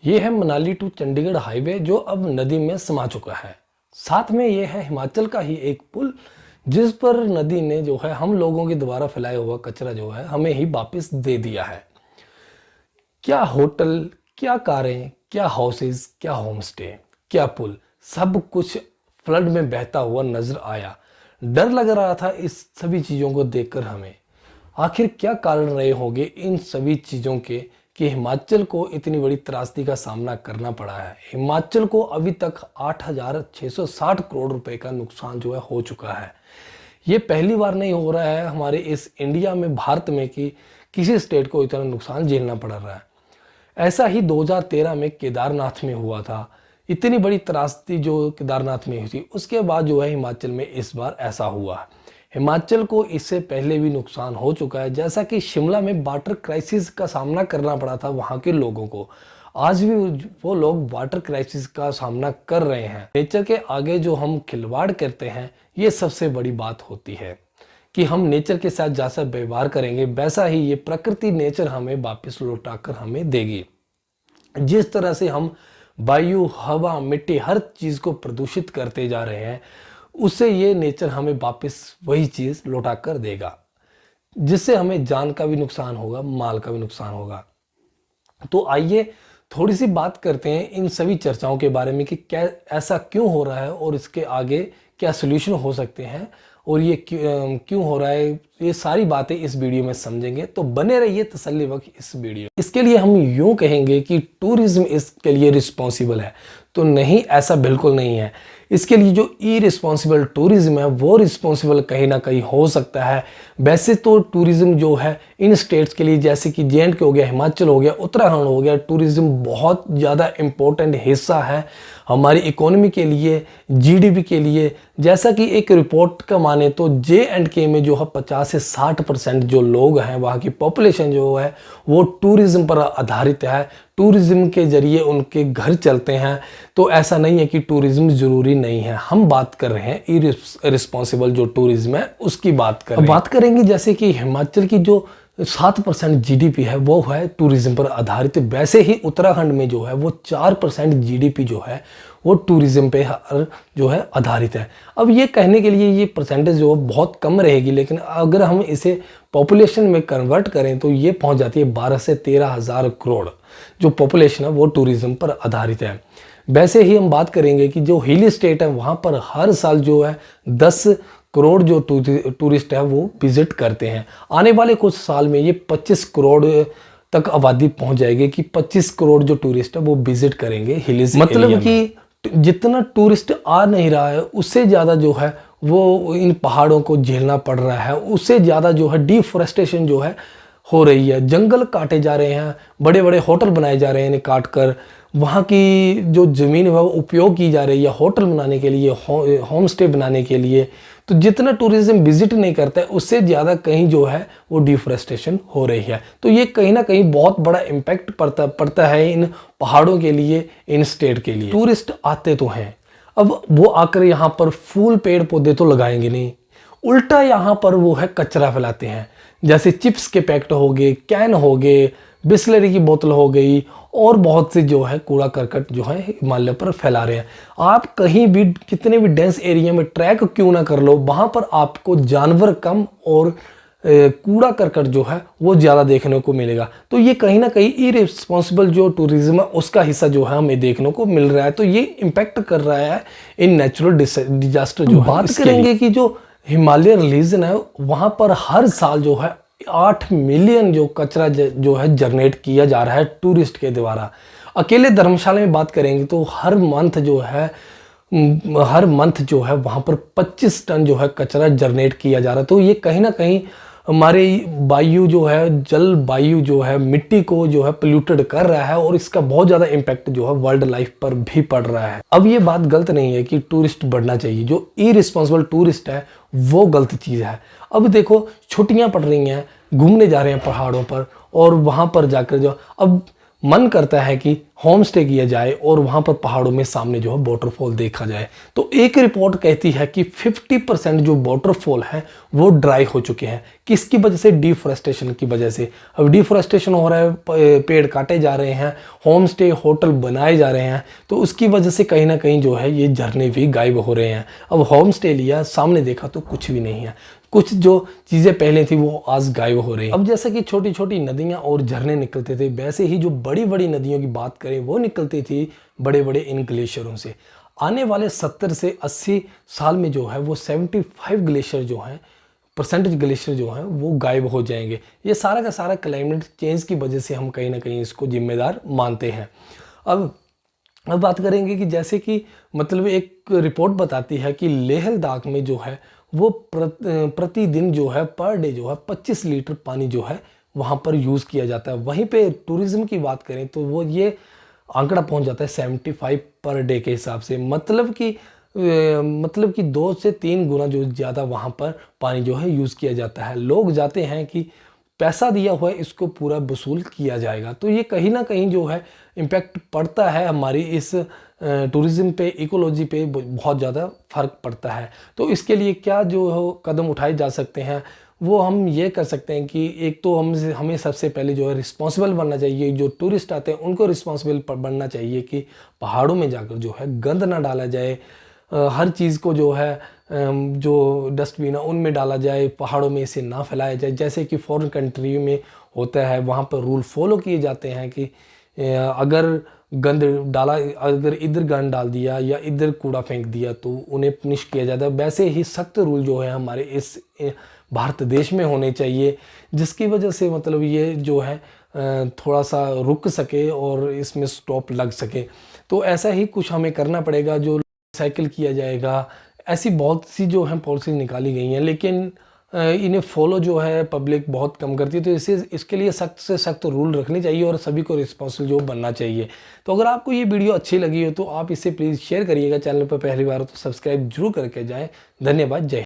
ये है Manali to Chandigarh highway जो अब नदी में समा चुका है। साथ में ये है हिमाचल का ही एक पुल जिस पर नदी ने जो है हम लोगों के द्वारा फैलाया हुआ कचरा जो है हमें ही वापस दे दिया है। क्या होटल, क्या कारें, क्या हाउसेस, क्या होम स्टे, क्या पुल, सब कुछ फ्लड में बहता हुआ नजर आया। डर लग रहा था इस सभी चीज़ों को देखकर हमें। आखिर क्या कारण रहे होंगे इन सभी चीज़ों के कि हिमाचल को इतनी बड़ी त्रासदी का सामना करना पड़ा है। हिमाचल को अभी तक 8,660 करोड़ रुपए का नुकसान जो है हो चुका है। ये पहली बार नहीं हो रहा है हमारे इस इंडिया में, भारत में, कि किसी स्टेट को इतना नुकसान झेलना पड़ रहा है। ऐसा ही 2013 में केदारनाथ में हुआ था। इतनी बड़ी त्रासदी जो केदारनाथ में हुई थी, उसके बाद जो है हिमाचल में इस बार ऐसा हुआ है। हिमाचल को इससे पहले भी नुकसान हो चुका है, जैसा कि शिमला में वाटर क्राइसिस का सामना करना पड़ा था वहाँ के लोगों को। आज भी वो लोग वाटर क्राइसिस का सामना कर रहे हैं। नेचर के आगे जो हम खिलवाड़ करते हैं, ये सबसे बड़ी बात होती है कि हम नेचर के साथ जैसा व्यवहार करेंगे वैसा ही ये प्रकृति, नेचर हमें वापस लौटाकर हमें देगी। जिस तरह से हम वायु, हवा, मिट्टी, हर चीज़ को प्रदूषित करते जा रहे हैं, उससे ये नेचर हमें वापस वही चीज़ लौटा कर देगा, जिससे हमें जान का भी नुकसान होगा, माल का भी नुकसान होगा। तो आइए थोड़ी सी बात करते हैं इन सभी चर्चाओं के बारे में कि क्या ऐसा क्यों हो रहा है और इसके आगे क्या सोल्यूशन हो सकते हैं और ये क्यों हो रहा है। ये सारी बातें इस वीडियो में समझेंगे, तो बने रहिए तसल्ली वक्त इस वीडियो। इसके लिए हम यूं कहेंगे कि टूरिज्म इसके लिए रिस्पॉन्सिबल है, तो नहीं, ऐसा बिल्कुल नहीं है। इसके लिए जो इरिस्पॉन्सिबल टूरिज्म है वो रिस्पॉन्सिबल कहीं ना कहीं हो सकता है। वैसे तो टूरिज्म जो है इन स्टेट्स के लिए, जैसे कि जे.एंड.के हो गया, हिमाचल हो गया, उत्तराखंड हो गया, टूरिज्म बहुत ज़्यादा इम्पोर्टेंट हिस्सा है हमारी इकोनॉमी के लिए, जीडीपी के लिए। जैसा कि एक रिपोर्ट का माने तो जे.एंड.के में जो है 50 से 60% जो लोग हैं, वहाँ की पॉपुलेशन जो है वो टूरिज्म पर आधारित है। टूरिज्म के जरिए उनके घर चलते हैं। तो ऐसा नहीं है कि टूरिज्म ज़रूरी नहीं है। हम बात कर रहे हैं इरिस्पॉन्सिबल जो टूरिज्म है उसकी बात कर रहे हैं। बात करेंगे जैसे कि हिमाचल की जो 7% जीडीपी है वो है टूरिज्म पर आधारित। वैसे ही उत्तराखंड में जो है वो 4% जीडीपी जो है वो टूरिज्म पे जो है आधारित है। अब ये कहने के लिए ये परसेंटेज जो बहुत कम रहेगी, लेकिन अगर हम इसे पॉपुलेशन में कन्वर्ट करें तो ये पहुंच जाती है 12 से 13 हज़ार करोड़ जो पॉपुलेशन है वो टूरिज्म पर आधारित है। वैसे ही हम बात करेंगे कि जो हिली स्टेट है वहाँ पर हर साल जो है 10 करोड़ जो टूरिस्ट है वो विजिट करते हैं। आने वाले कुछ साल में ये 25 करोड़ तक आबादी पहुंच जाएगी कि 25 करोड़ जो टूरिस्ट है वो विजिट करेंगे हिलीज। मतलब कि जितना टूरिस्ट आ नहीं रहा है उससे ज़्यादा जो है वो इन पहाड़ों को झेलना पड़ रहा है। उससे ज़्यादा जो है डिफॉरेस्टेशन जो है हो रही है। जंगल काटे जा रहे हैं, बड़े बड़े होटल बनाए जा रहे हैं इन्हें काट कर। वहाँ की जो ज़मीन है वो उपयोग की जा रही है होटल बनाने के लिए, होम स्टे बनाने के लिए। तो जितना टूरिज्म विजिट नहीं करता है उससे ज़्यादा कहीं जो है वो डिफॉरेस्टेशन हो रही है। तो ये कहीं ना कहीं बहुत बड़ा इम्पैक्ट पड़ता है इन पहाड़ों के लिए, इन स्टेट के लिए। टूरिस्ट आते तो हैं, अब वो आकर यहाँ पर फूल पेड़ पौधे तो लगाएंगे नहीं, उल्टा यहाँ पर वो है कचरा फैलाते हैं। जैसे चिप्स के पैकेट हो गए, कैन हो गए, बिस्लरी की बोतल हो गई, और बहुत से जो है कूड़ा करकट जो है हिमालय पर फैला रहे हैं। आप कहीं भी कितने भी डेंस एरिया में ट्रैक क्यों ना कर लो, वहाँ पर आपको जानवर कम और कूड़ा करकट जो है वो ज़्यादा देखने को मिलेगा। तो ये कहीं ना कहीं इरिस्पॉन्सिबल जो टूरिज्म है उसका हिस्सा जो है हमें देखने को मिल रहा है। तो ये इम्पैक्ट कर रहा है इन नेचुरल डिजास्टर जो है। बात करेंगे कि जो हिमालय रीजन है वहाँ पर हर साल जो है 8 मिलियन जो कचरा जो है जनरेट किया जा रहा है टूरिस्ट के द्वारा। अकेले धर्मशाला में बात करेंगे तो हर मंथ जो है वहाँ पर 25 टन जो है कचरा जनरेट किया जा रहा है। तो ये कहीं ना कहीं हमारे वायु जो है, जल वायु जो है, मिट्टी को जो है पोल्यूटेड कर रहा है और इसका बहुत ज़्यादा इम्पैक्ट जो है वर्ल्ड लाइफ पर भी पड़ रहा है। अब ये बात गलत नहीं है कि टूरिस्ट बढ़ना चाहिए, जो इरिस्पॉन्सिबल टूरिस्ट है वो गलत चीज़ है। अब देखो छुट्टियां पड़ रही हैं, घूमने जा रहे हैं पहाड़ों पर और वहाँ पर जाकर जो अब मन करता है कि होम स्टे किया जाए और वहाँ पर पहाड़ों में सामने जो है वाटरफॉल देखा जाए। तो एक रिपोर्ट कहती है कि 50% जो वाटरफॉल हैं वो ड्राई हो चुके हैं। किसकी वजह से? डिफोरेस्टेशन की वजह से। अब डिफोरेस्टेशन हो रहा है, पेड़ काटे जा रहे हैं, होम स्टे होटल बनाए जा रहे हैं, तो उसकी वजह से कहीं ना कहीं जो है ये झरने भी गायब हो रहे हैं। अब होम स्टे लिया, सामने देखा तो कुछ भी नहीं है, कुछ जो चीज़ें पहले थी वो आज गायब हो रही हैं। अब जैसे कि छोटी छोटी नदियाँ और झरने निकलते थे, वैसे ही जो बड़ी बड़ी नदियों की बात करें वो निकलती थी बड़े बड़े इन ग्लेशियरों से। आने वाले 70 से 80 साल में जो है वो 75 ग्लेशियर जो हैं, परसेंटेज ग्लेशियर जो हैं वो गायब हो जाएंगे। ये सारा का सारा क्लाइमेट चेंज की वजह से हम कहीं ना कहीं इसको जिम्मेदार मानते हैं। अब बात करेंगे कि जैसे कि मतलब एक रिपोर्ट बताती है कि लेह लद्दाख में जो है वो प्रतिदिन जो है पर डे जो है 25 लीटर पानी जो है वहाँ पर यूज़ किया जाता है। वहीं पे टूरिज्म की बात करें तो वो ये आंकड़ा पहुँच जाता है 75 पर डे के हिसाब से। मतलब कि 2 से 3 गुना जो ज़्यादा वहाँ पर पानी जो है यूज़ किया जाता है। लोग जाते हैं कि पैसा दिया हुआ है, इसको पूरा वसूल किया जाएगा। तो ये कहीं ना कहीं जो है इम्पैक्ट पड़ता है हमारी इस टूरिज़्म पे, इकोलॉजी पे बहुत ज़्यादा फर्क पड़ता है। तो इसके लिए क्या जो कदम उठाए जा सकते हैं वो हम ये कर सकते हैं कि एक तो हमें सबसे पहले जो है रिस्पॉन्सिबल बनना चाहिए। जो टूरिस्ट आते हैं उनको रिस्पॉन्सिबल बनना चाहिए कि पहाड़ों में जाकर जो है गंद ना डाला जाए, हर चीज़ को जो है जो डस्टबिन है उनमें डाला जाए, पहाड़ों में इसे ना फैलाया जाए। जैसे कि फॉरेन कंट्री में होता है, वहाँ पर रूल फॉलो किए जाते हैं कि अगर गंद डाला, अगर इधर गंद डाल दिया या इधर कूड़ा फेंक दिया तो उन्हें पनिश किया जाता है। वैसे ही सख्त रूल जो है हमारे इस भारत देश में होने चाहिए, जिसकी वजह से मतलब ये जो है थोड़ा सा रुक सके और इसमें स्टॉप लग सके। तो ऐसा ही कुछ हमें करना पड़ेगा, जो साइकिल किया जाएगा। ऐसी बहुत सी जो हैं पॉलिसी निकाली गई हैं, लेकिन इन्हें फॉलो जो है पब्लिक बहुत कम करती है। तो इसके लिए सख्त से सख्त रूल रखने चाहिए और सभी को रिस्पॉन्सिबल जो बनना चाहिए। तो अगर आपको ये वीडियो अच्छी लगी हो तो आप इसे प्लीज़ शेयर करिएगा। चैनल पर पहली बार हो तो सब्सक्राइब जरूर करके जाएं। धन्यवाद। जय